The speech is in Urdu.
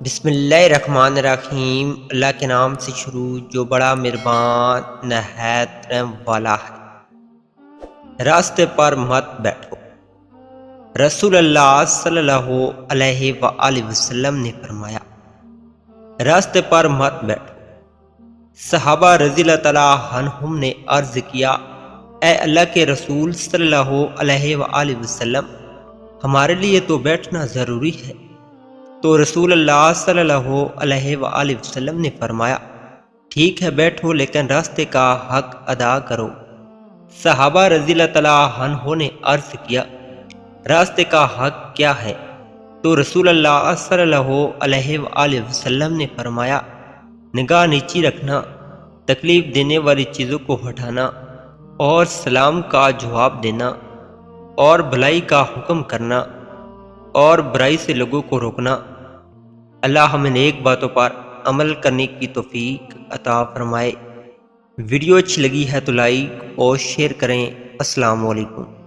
بسم اللہ الرحمن الرحیم۔ اللہ کے نام سے شروع جو بڑا مہربان نہایت رحم والا ہے۔ راستے پر مت بیٹھو۔ رسول اللہ صلی اللہ علیہ وآلہ وسلم نے فرمایا، راستے پر مت بیٹھو۔ صحابہ رضی اللہ تعالیٰ عنہم نے عرض کیا، اے اللہ کے رسول صلی اللہ علیہ وآلہ وسلم، ہمارے لیے تو بیٹھنا ضروری ہے۔ تو رسول اللہ صلی اللہ علیہ وآلہ وسلم نے فرمایا، ٹھیک ہے بیٹھو، لیکن راستے کا حق ادا کرو۔ صحابہ رضی اللہ تعالیٰ عنہ نے عرض کیا، راستے کا حق کیا ہے؟ تو رسول اللہ صلی اللہ علیہ وآلہ وسلم نے فرمایا، نگاہ نیچی رکھنا، تکلیف دینے والی چیزوں کو ہٹانا، اور سلام کا جواب دینا، اور بھلائی کا حکم کرنا، اور برائی سے لوگوں کو روکنا۔ اللہ ہمیں نیک باتوں پر عمل کرنے کی توفیق عطا فرمائے۔ ویڈیو اچھی لگی ہے تو لائک اور شیئر کریں۔ السلام علیکم۔